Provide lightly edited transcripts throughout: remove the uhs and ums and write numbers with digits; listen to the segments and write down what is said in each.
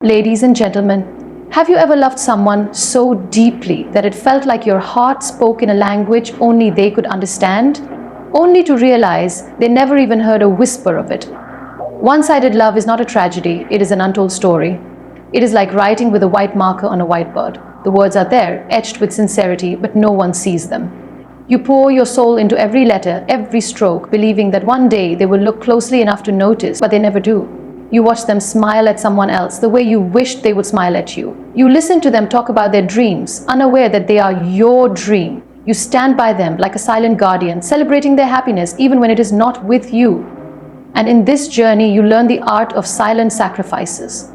Ladies and gentlemen, have you ever loved someone so deeply that it felt like your heart spoke in a language only they could understand, only to realize they never even heard a whisper of it? One-sided love is not a tragedy, it is an untold story. It is like writing with a white marker on a whiteboard. The words are there, etched with sincerity, but no one sees them. You pour your soul into every letter, every stroke, believing that one day they will look closely enough to notice, but they never do. You watch them smile at someone else the way you wished they would smile at you. You listen to them talk about their dreams, unaware that they are your dream. You stand by them like a silent guardian, celebrating their happiness even when it is not with you. And in this journey, you learn the art of silent sacrifices,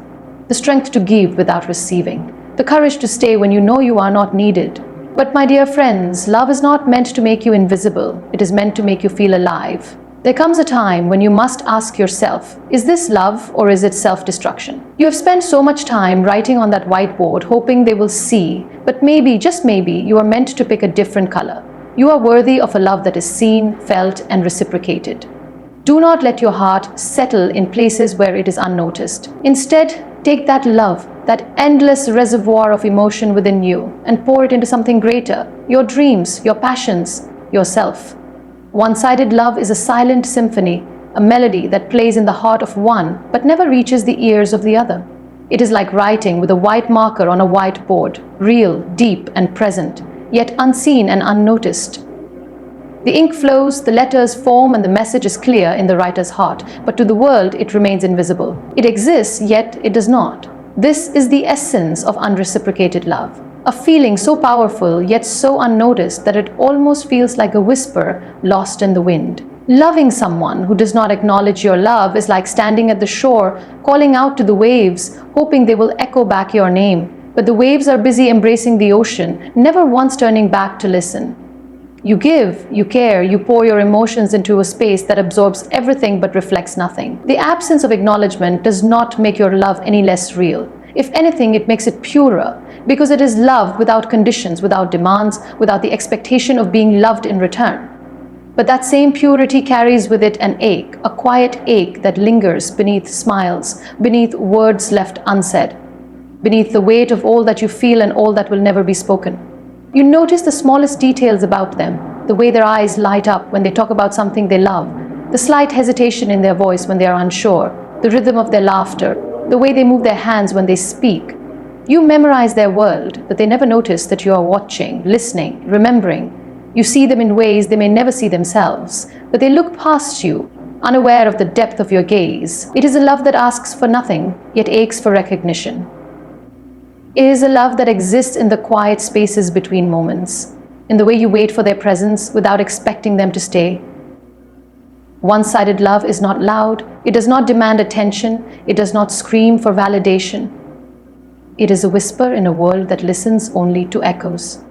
the strength to give without receiving, the courage to stay when you know you are not needed. But my dear friends, love is not meant to make you invisible. It is meant to make you feel alive. There comes a time when you must ask yourself, is this love or is it self-destruction? You have spent so much time writing on that whiteboard, hoping they will see, but maybe, just maybe, you are meant to pick a different color. You are worthy of a love that is seen, felt, and reciprocated. Do not let your heart settle in places where it is unnoticed. Instead, take that love, that endless reservoir of emotion within you, and pour it into something greater, your dreams, your passions, yourself. One-sided love is a silent symphony, a melody that plays in the heart of one but never reaches the ears of the other. It is like writing with a white marker on a whiteboard, real, deep, and present, yet unseen and unnoticed. The ink flows, the letters form, and the message is clear in the writer's heart, but to the world it remains invisible. It exists, yet it does not. This is the essence of unreciprocated love. A feeling so powerful, yet so unnoticed that it almost feels like a whisper lost in the wind. Loving someone who does not acknowledge your love is like standing at the shore, calling out to the waves, hoping they will echo back your name. But the waves are busy embracing the ocean, never once turning back to listen. You give, you care, you pour your emotions into a space that absorbs everything but reflects nothing. The absence of acknowledgement does not make your love any less real. If anything, it makes it purer, because it is love without conditions, without demands, without the expectation of being loved in return. But that same purity carries with it an ache, a quiet ache that lingers beneath smiles, beneath words left unsaid, beneath the weight of all that you feel and all that will never be spoken. You notice the smallest details about them, the way their eyes light up when they talk about something they love, the slight hesitation in their voice when they are unsure, the rhythm of their laughter, the way they move their hands when they speak. You memorize their world, but they never notice that you are watching, listening, remembering. You see them in ways they may never see themselves, but they look past you, unaware of the depth of your gaze. It is a love that asks for nothing, yet aches for recognition. It is a love that exists in the quiet spaces between moments, in the way you wait for their presence without expecting them to stay. One-sided love is not loud, it does not demand attention, it does not scream for validation. It is a whisper in a world that listens only to echoes.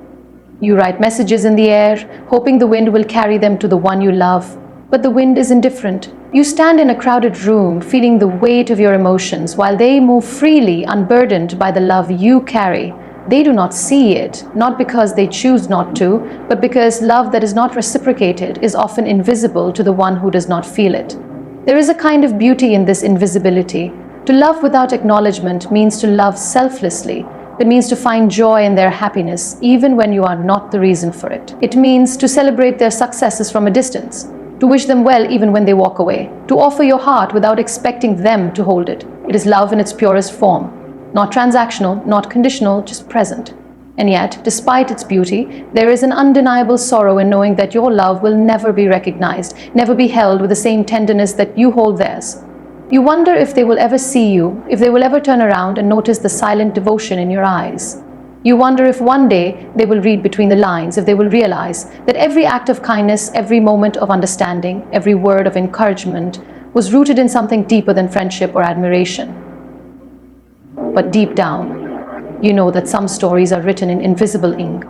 You write messages in the air, hoping the wind will carry them to the one you love, but the wind is indifferent. You stand in a crowded room, feeling the weight of your emotions, while they move freely, unburdened by the love you carry. They do not see it, not because they choose not to, but because love that is not reciprocated is often invisible to the one who does not feel it. There is a kind of beauty in this invisibility. To love without acknowledgement means to love selflessly. It means to find joy in their happiness, even when you are not the reason for it. It means to celebrate their successes from a distance, to wish them well even when they walk away, to offer your heart without expecting them to hold it. It is love in its purest form. Not transactional, not conditional, just present. And yet, despite its beauty, there is an undeniable sorrow in knowing that your love will never be recognized, never be held with the same tenderness that you hold theirs. You wonder if they will ever see you, if they will ever turn around and notice the silent devotion in your eyes. You wonder if one day they will read between the lines, if they will realize that every act of kindness, every moment of understanding, every word of encouragement was rooted in something deeper than friendship or admiration. But deep down, you know that some stories are written in invisible ink,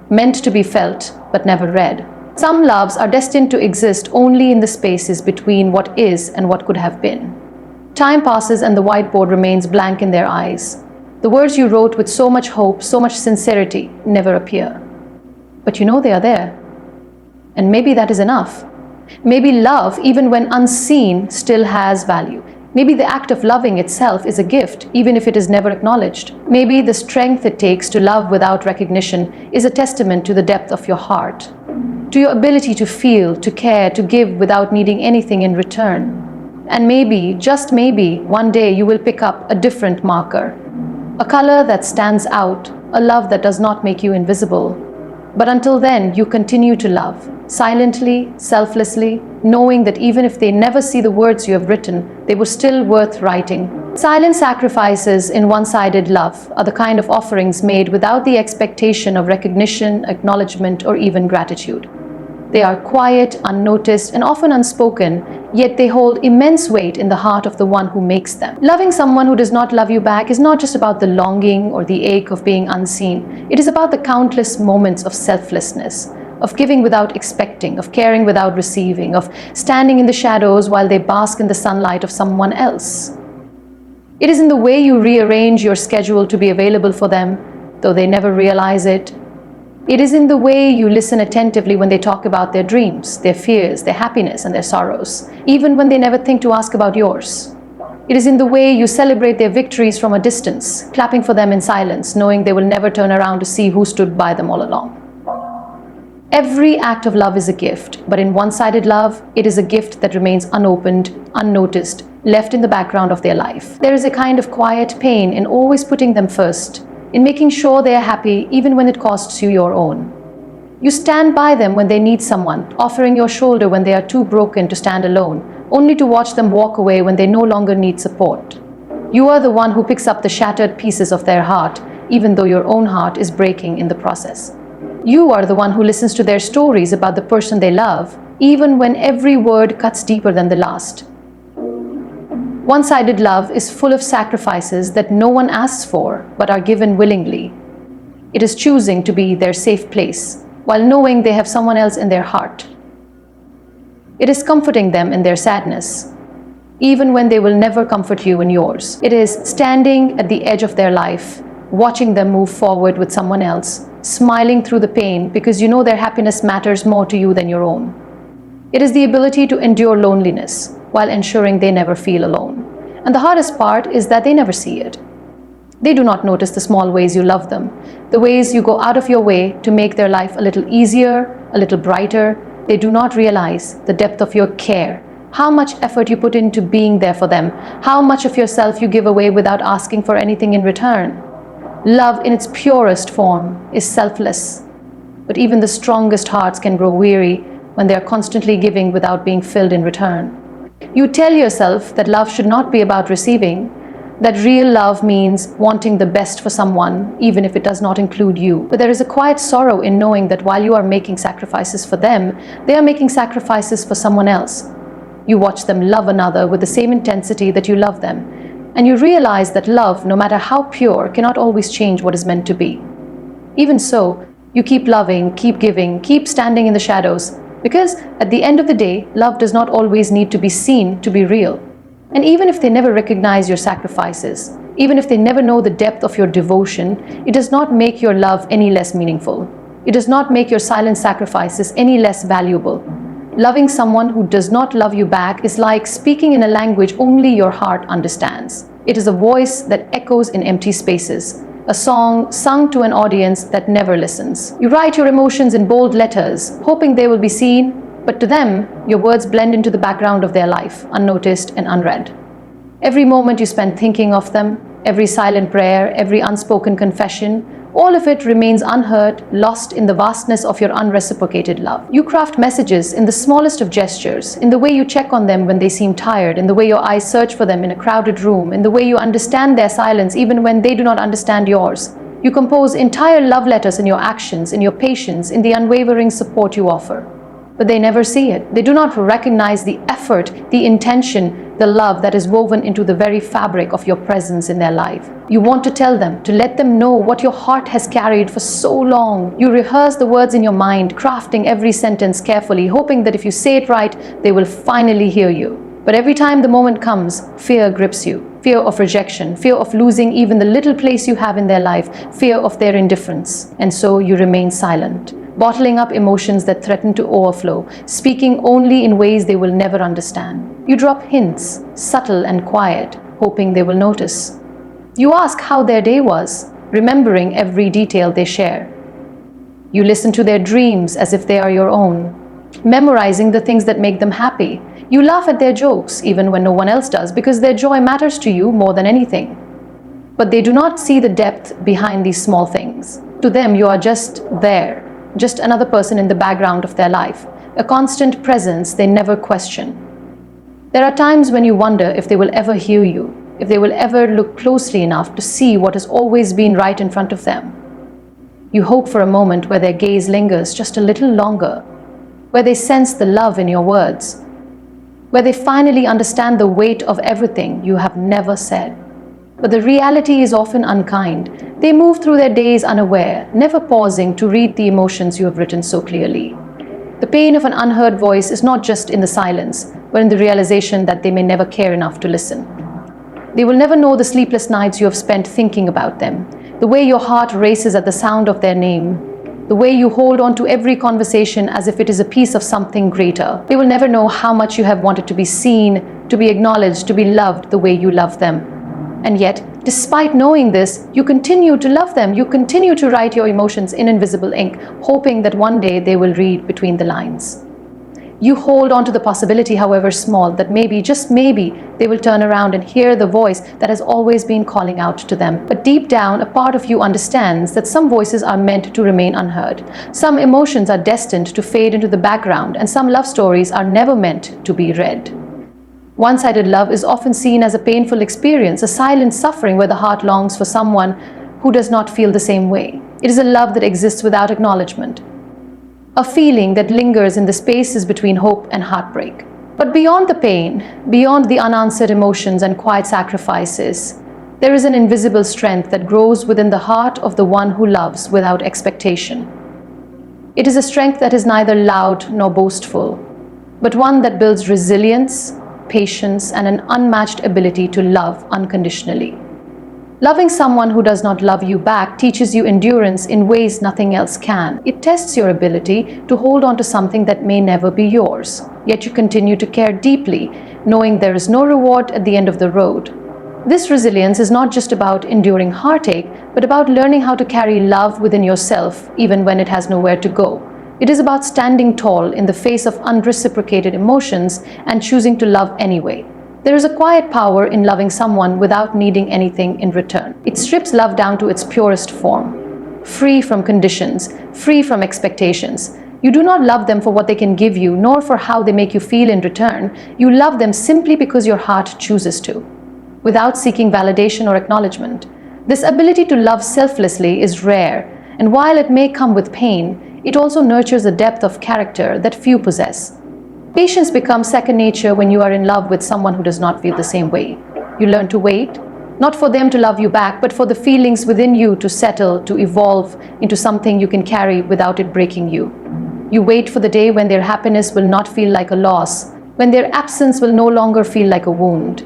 meant to be felt but never read. Some loves are destined to exist only in the spaces between what is and what could have been. Time passes and the whiteboard remains blank in their eyes. The words you wrote with so much hope, so much sincerity, never appear. But you know they are there. And maybe that is enough. Maybe love, even when unseen, still has value. Maybe the act of loving itself is a gift, even if it is never acknowledged. Maybe the strength it takes to love without recognition is a testament to the depth of your heart, to your ability to feel, to care, to give without needing anything in return. And maybe, just maybe, one day you will pick up a different marker, a color that stands out, a love that does not make you invisible. But until then, you continue to love, silently, selflessly, knowing that even if they never see the words you have written, they were still worth writing. Silent sacrifices in one-sided love are the kind of offerings made without the expectation of recognition, acknowledgement, or even gratitude. They are quiet, unnoticed, and often unspoken, yet they hold immense weight in the heart of the one who makes them. Loving someone who does not love you back is not just about the longing or the ache of being unseen. It is about the countless moments of selflessness, of giving without expecting, of caring without receiving, of standing in the shadows while they bask in the sunlight of someone else. It is in the way you rearrange your schedule to be available for them, though they never realize it. It is in the way you listen attentively when they talk about their dreams, their fears, their happiness, and their sorrows, even when they never think to ask about yours. It is in the way you celebrate their victories from a distance, clapping for them in silence, knowing they will never turn around to see who stood by them all along. Every act of love is a gift, but in one-sided love, it is a gift that remains unopened, unnoticed, left in the background of their life. There is a kind of quiet pain in always putting them first, in making sure they are happy even when it costs you your own. You stand by them when they need someone, offering your shoulder when they are too broken to stand alone, only to watch them walk away when they no longer need support. You are the one who picks up the shattered pieces of their heart, even though your own heart is breaking in the process. You are the one who listens to their stories about the person they love, even when every word cuts deeper than the last. One-sided love is full of sacrifices that no one asks for, but are given willingly. It is choosing to be their safe place, while knowing they have someone else in their heart. It is comforting them in their sadness, even when they will never comfort you in yours. It is standing at the edge of their life, watching them move forward with someone else, smiling through the pain because you know their happiness matters more to you than your own. It is the ability to endure loneliness while ensuring they never feel alone. And the hardest part is that they never see it. They do not notice the small ways you love them, the ways you go out of your way to make their life a little easier, a little brighter. They do not realize the depth of your care, how much effort you put into being there for them, how much of yourself you give away without asking for anything in return. Love in its purest form is selfless, but even the strongest hearts can grow weary when they are constantly giving without being filled in return. You tell yourself that love should not be about receiving, that real love means wanting the best for someone, even if it does not include you. But there is a quiet sorrow in knowing that while you are making sacrifices for them, they are making sacrifices for someone else. You watch them love another with the same intensity that you love them, and you realize that love, no matter how pure, cannot always change what is meant to be. Even so, you keep loving, keep giving, keep standing in the shadows, because at the end of the day, love does not always need to be seen to be real. And even if they never recognize your sacrifices, even if they never know the depth of your devotion, it does not make your love any less meaningful. It does not make your silent sacrifices any less valuable. Loving someone who does not love you back is like speaking in a language only your heart understands. It is a voice that echoes in empty spaces, a song sung to an audience that never listens. You write your emotions in bold letters, hoping they will be seen, but to them, your words blend into the background of their life, unnoticed and unread. Every moment you spend thinking of them, every silent prayer, every unspoken confession, all of it remains unheard, lost in the vastness of your unreciprocated love. You craft messages in the smallest of gestures, in the way you check on them when they seem tired, in the way your eyes search for them in a crowded room, in the way you understand their silence even when they do not understand yours. You compose entire love letters in your actions, in your patience, in the unwavering support you offer. But they never see it. They do not recognize the effort, the intention, the love that is woven into the very fabric of your presence in their life. You want to tell them, to let them know what your heart has carried for so long. You rehearse the words in your mind, crafting every sentence carefully, hoping that if you say it right, they will finally hear you. But every time the moment comes, fear grips you. Fear of rejection, fear of losing even the little place you have in their life, fear of their indifference. And so you remain silent, bottling up emotions that threaten to overflow, speaking only in ways they will never understand. You drop hints, subtle and quiet, hoping they will notice. You ask how their day was, remembering every detail they share. You listen to their dreams as if they are your own, memorizing the things that make them happy. You laugh at their jokes, even when no one else does, because their joy matters to you more than anything. But they do not see the depth behind these small things. To them, you are just there, just another person in the background of their life, a constant presence they never question. There are times when you wonder if they will ever hear you, if they will ever look closely enough to see what has always been right in front of them. You hope for a moment where their gaze lingers just a little longer, where they sense the love in your words, where they finally understand the weight of everything you have never said. But the reality is often unkind. They move through their days unaware, never pausing to read the emotions you have written so clearly. The pain of an unheard voice is not just in the silence, but in the realization that they may never care enough to listen. They will never know the sleepless nights you have spent thinking about them, the way your heart races at the sound of their name, the way you hold on to every conversation as if it is a piece of something greater. They will never know how much you have wanted to be seen, to be acknowledged, to be loved the way you love them. And yet, despite knowing this, you continue to love them. You continue to write your emotions in invisible ink, hoping that one day they will read between the lines. You hold on to the possibility, however small, that maybe, just maybe, they will turn around and hear the voice that has always been calling out to them. But deep down, a part of you understands that some voices are meant to remain unheard. Some emotions are destined to fade into the background, and some love stories are never meant to be read. One-sided love is often seen as a painful experience, a silent suffering where the heart longs for someone who does not feel the same way. It is a love that exists without acknowledgement, a feeling that lingers in the spaces between hope and heartbreak. But beyond the pain, beyond the unanswered emotions and quiet sacrifices, there is an invisible strength that grows within the heart of the one who loves without expectation. It is a strength that is neither loud nor boastful, but one that builds resilience, patience, and an unmatched ability to love unconditionally. Loving someone who does not love you back teaches you endurance in ways nothing else can. It tests your ability to hold on to something that may never be yours, yet you continue to care deeply, knowing there is no reward at the end of the road. This resilience is not just about enduring heartache, but about learning how to carry love within yourself, even when it has nowhere to go. It is about standing tall in the face of unreciprocated emotions and choosing to love anyway. There is a quiet power in loving someone without needing anything in return. It strips love down to its purest form, free from conditions, free from expectations. You do not love them for what they can give you, nor for how they make you feel in return. You love them simply because your heart chooses to, without seeking validation or acknowledgement. This ability to love selflessly is rare, and while it may come with pain, it also nurtures a depth of character that few possess. Patience becomes second nature when you are in love with someone who does not feel the same way. You learn to wait, not for them to love you back, but for the feelings within you to settle, to evolve into something you can carry without it breaking you. You wait for the day when their happiness will not feel like a loss, when their absence will no longer feel like a wound.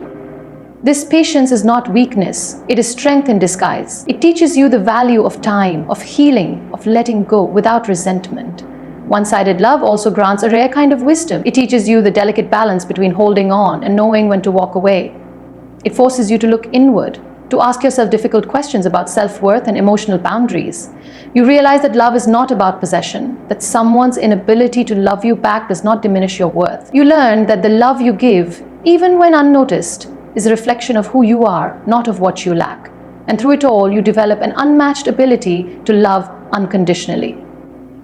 This patience is not weakness, it is strength in disguise. It teaches you the value of time, of healing, of letting go without resentment. One-sided love also grants a rare kind of wisdom. It teaches you the delicate balance between holding on and knowing when to walk away. It forces you to look inward, to ask yourself difficult questions about self-worth and emotional boundaries. You realize that love is not about possession, that someone's inability to love you back does not diminish your worth. You learn that the love you give, even when unnoticed, is a reflection of who you are, not of what you lack. And through it all, you develop an unmatched ability to love unconditionally.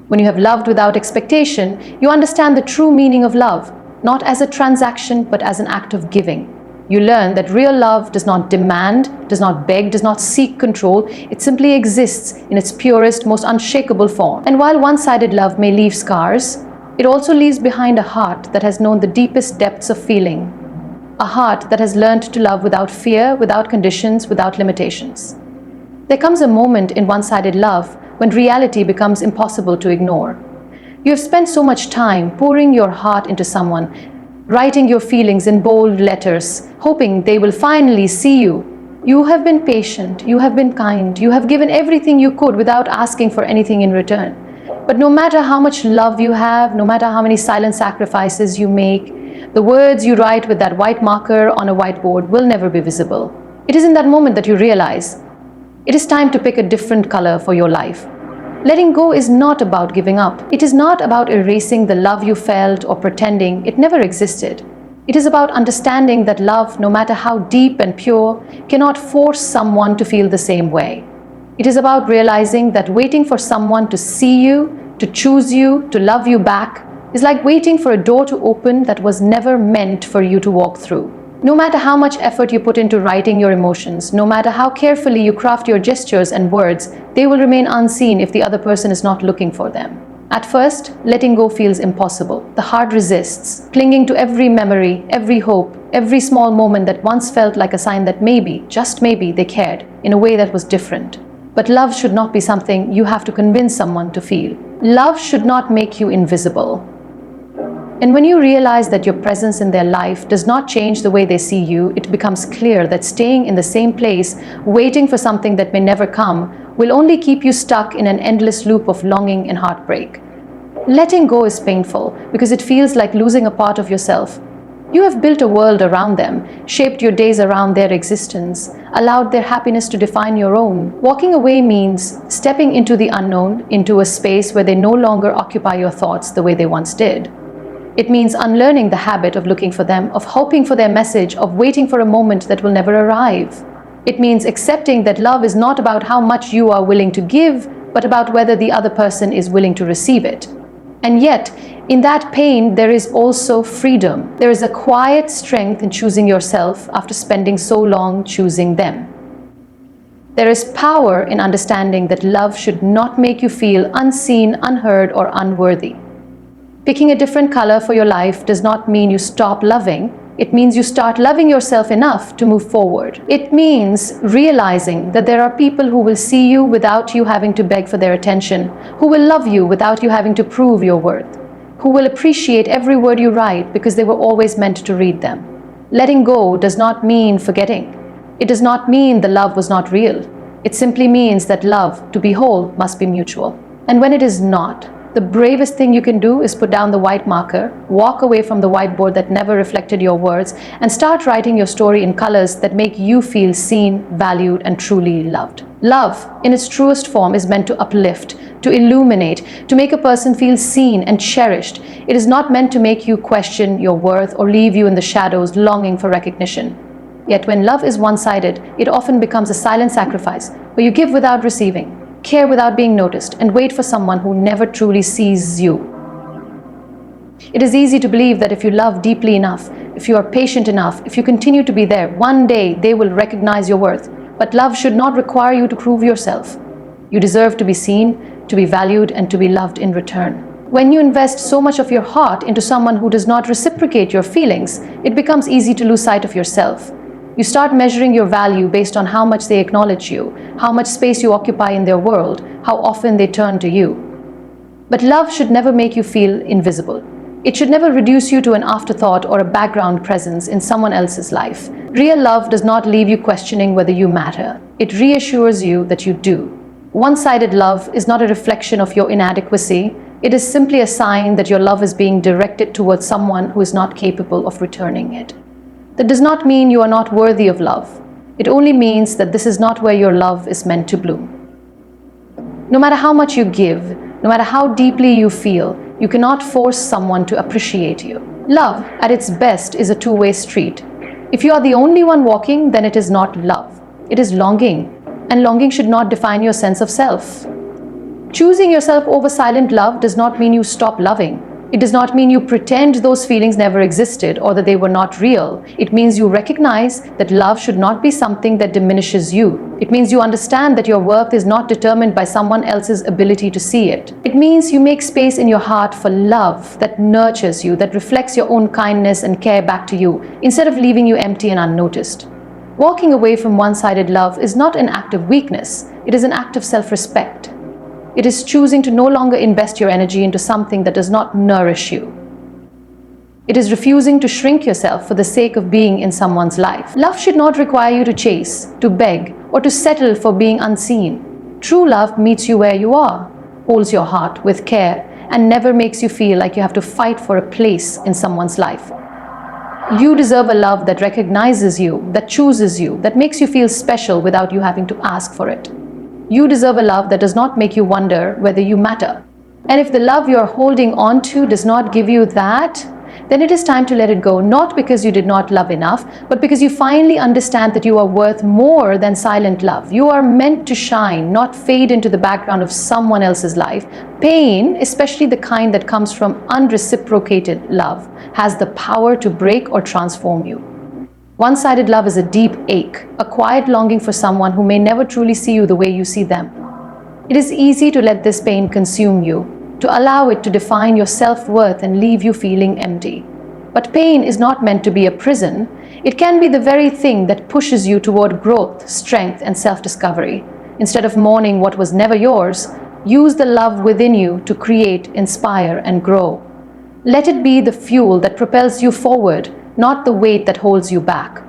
When you have loved without expectation, you understand the true meaning of love, not as a transaction, but as an act of giving. You learn that real love does not demand, does not beg, does not seek control. It simply exists in its purest, most unshakable form. And while one-sided love may leave scars, it also leaves behind a heart that has known the deepest depths of feeling. A heart that has learned to love without fear, without conditions, without limitations. There comes a moment in one-sided love when reality becomes impossible to ignore. You have spent so much time pouring your heart into someone, writing your feelings in bold letters, hoping they will finally see you. You have been patient, you have been kind, you have given everything you could without asking for anything in return. But no matter how much love you have, no matter how many silent sacrifices you make, the words you write with that white marker on a whiteboard will never be visible. It is in that moment that you realize it is time to pick a different color for your life. Letting go is not about giving up. It is not about erasing the love you felt or pretending it never existed. It is about understanding that love, no matter how deep and pure, cannot force someone to feel the same way. It is about realizing that waiting for someone to see you, to choose you, to love you back, is like waiting for a door to open that was never meant for you to walk through. No matter how much effort you put into writing your emotions, no matter how carefully you craft your gestures and words, they will remain unseen if the other person is not looking for them. At first, letting go feels impossible. The heart resists, clinging to every memory, every hope, every small moment that once felt like a sign that maybe, just maybe, they cared in a way that was different. But love should not be something you have to convince someone to feel. Love should not make you invisible. And when you realize that your presence in their life does not change the way they see you, it becomes clear that staying in the same place, waiting for something that may never come, will only keep you stuck in an endless loop of longing and heartbreak. Letting go is painful because it feels like losing a part of yourself. You have built a world around them, shaped your days around their existence, allowed their happiness to define your own. Walking away means stepping into the unknown, into a space where they no longer occupy your thoughts the way they once did. It means unlearning the habit of looking for them, of hoping for their message, of waiting for a moment that will never arrive. It means accepting that love is not about how much you are willing to give, but about whether the other person is willing to receive it. And yet, in that pain, there is also freedom. There is a quiet strength in choosing yourself after spending so long choosing them. There is power in understanding that love should not make you feel unseen, unheard, or unworthy. Picking a different color for your life does not mean you stop loving. It means you start loving yourself enough to move forward. It means realizing that there are people who will see you without you having to beg for their attention, who will love you without you having to prove your worth, who will appreciate every word you write because they were always meant to read them. Letting go does not mean forgetting. It does not mean the love was not real. It simply means that love, to be whole, must be mutual. And when it is not, the bravest thing you can do is put down the white marker, walk away from the whiteboard that never reflected your words, and start writing your story in colors that make you feel seen, valued, and truly loved. Love, in its truest form, is meant to uplift, to illuminate, to make a person feel seen and cherished. It is not meant to make you question your worth or leave you in the shadows longing for recognition. Yet when love is one-sided, it often becomes a silent sacrifice, where you give without receiving, care without being noticed, and wait for someone who never truly sees you. It is easy to believe that if you love deeply enough, if you are patient enough, if you continue to be there, one day they will recognize your worth. But love should not require you to prove yourself. You deserve to be seen, to be valued, and to be loved in return. When you invest so much of your heart into someone who does not reciprocate your feelings, it becomes easy to lose sight of yourself. You start measuring your value based on how much they acknowledge you, how much space you occupy in their world, how often they turn to you. But love should never make you feel invisible. It should never reduce you to an afterthought or a background presence in someone else's life. Real love does not leave you questioning whether you matter. It reassures you that you do. One-sided love is not a reflection of your inadequacy. It is simply a sign that your love is being directed towards someone who is not capable of returning it. That does not mean you are not worthy of love. It only means that this is not where your love is meant to bloom. No matter how much you give, no matter how deeply you feel, you cannot force someone to appreciate you. Love, at its best, is a two-way street. If you are the only one walking, then it is not love. It is longing, and longing should not define your sense of self. Choosing yourself over silent love does not mean you stop loving. It does not mean you pretend those feelings never existed or that they were not real. It means you recognize that love should not be something that diminishes you. It means you understand that your worth is not determined by someone else's ability to see it. It means you make space in your heart for love that nurtures you, that reflects your own kindness and care back to you, instead of leaving you empty and unnoticed. Walking away from one-sided love is not an act of weakness. It is an act of self-respect. It is choosing to no longer invest your energy into something that does not nourish you. It is refusing to shrink yourself for the sake of being in someone's life. Love should not require you to chase, to beg, or to settle for being unseen. True love meets you where you are. holds your heart with care, and never makes you feel like you have to fight for a place in someone's life. You deserve a love that recognizes you, that chooses you, that makes you feel special without you having to ask for it. You deserve a love that does not make you wonder whether you matter. And if the love you are holding on to does not give you that, then it is time to let it go, not because you did not love enough, but because you finally understand that you are worth more than silent love. You are meant to shine, not fade into the background of someone else's life. Pain, especially the kind that comes from unreciprocated love, has the power to break or transform you. One-sided love is a deep ache, a quiet longing for someone who may never truly see you the way you see them. It is easy to let this pain consume you, to allow it to define your self-worth and leave you feeling empty. But pain is not meant to be a prison. It can be the very thing that pushes you toward growth, strength, and self-discovery. Instead of mourning what was never yours, use the love within you to create, inspire, and grow. Let it be the fuel that propels you forward, not the weight that holds you back.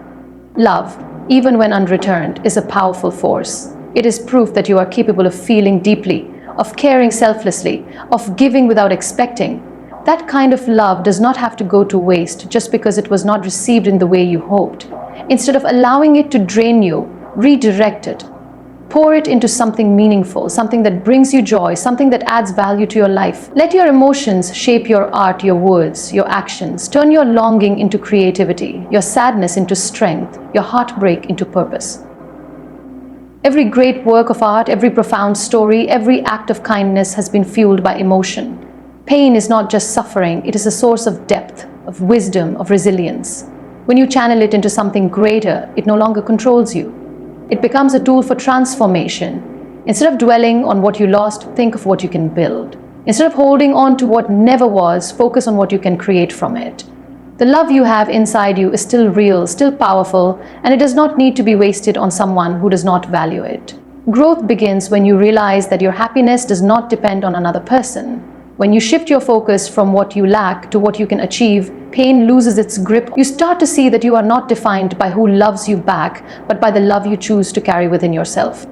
Love, even when unreturned, is a powerful force. It is proof that you are capable of feeling deeply, of caring selflessly, of giving without expecting. That kind of love does not have to go to waste just because it was not received in the way you hoped. Instead of allowing it to drain you, redirect it. Pour it into something meaningful, something that brings you joy, something that adds value to your life. Let your emotions shape your art, your words, your actions. Turn your longing into creativity, your sadness into strength, your heartbreak into purpose. Every great work of art, every profound story, every act of kindness has been fueled by emotion. Pain is not just suffering, it is a source of depth, of wisdom, of resilience. When you channel it into something greater, it no longer controls you. It becomes a tool for transformation. Instead of dwelling on what you lost, think of what you can build. Instead of holding on to what never was, focus on what you can create from it. The love you have inside you is still real, still powerful, and it does not need to be wasted on someone who does not value it. Growth begins when you realize that your happiness does not depend on another person. When you shift your focus from what you lack to what you can achieve, pain loses its grip. You start to see that you are not defined by who loves you back, but by the love you choose to carry within yourself.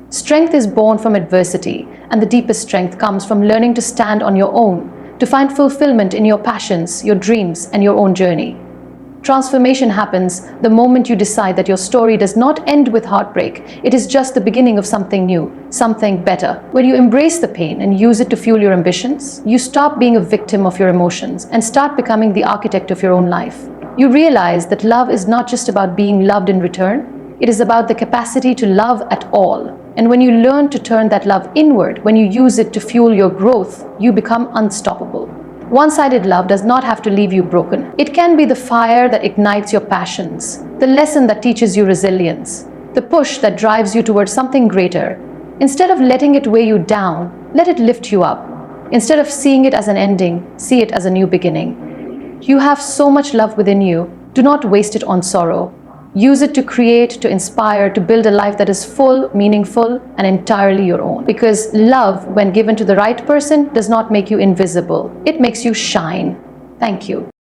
Strength is born from adversity, and the deepest strength comes from learning to stand on your own, to find fulfillment in your passions, your dreams, and your own journey. Transformation happens the moment you decide that your story does not end with heartbreak. It is just the beginning of something new, something better. When you embrace the pain and use it to fuel your ambitions, you stop being a victim of your emotions and start becoming the architect of your own life. You realize that love is not just about being loved in return. It is about the capacity to love at all. And when you learn to turn that love inward, when you use it to fuel your growth, you become unstoppable. One-sided love does not have to leave you broken. It can be the fire that ignites your passions, the lesson that teaches you resilience, the push that drives you towards something greater. Instead of letting it weigh you down, let it lift you up. Instead of seeing it as an ending, see it as a new beginning. You have so much love within you. Do not waste it on sorrow. Use it to create, to inspire, to build a life that is full, meaningful, and entirely your own. Because love, when given to the right person, does not make you invisible. It makes you shine. Thank you.